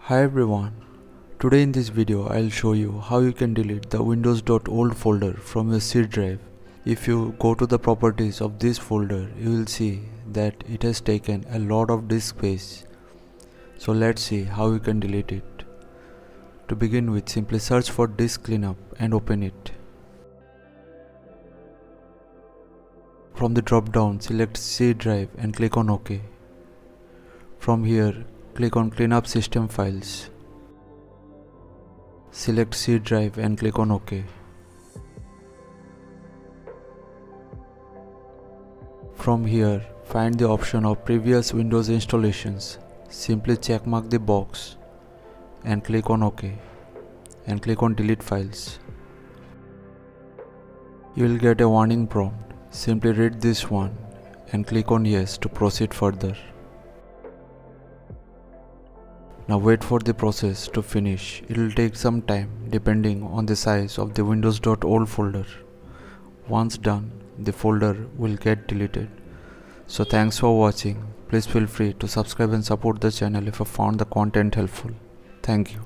Hi everyone, today in this video I'll show you how you can delete the Windows.old folder from your C drive. If you go to the properties of this folder, you will see that it has taken a lot of disk space. So let's see how you can delete it. To begin with, simply search for disk cleanup and open it. From the drop down, select C drive and click on OK. From here, click on Cleanup System Files. Select C drive and click on OK. From here, find the option of Previous Windows Installations. Simply checkmark the box and click on OK and click on Delete Files. You will get a warning prompt. Simply read this one and click on Yes to proceed further. Now wait for the process to finish. It will take some time depending on the size of the Windows.old folder. Once done, the folder will get deleted. So thanks for watching. Please feel free to subscribe and support the channel if you found the content helpful. Thank you.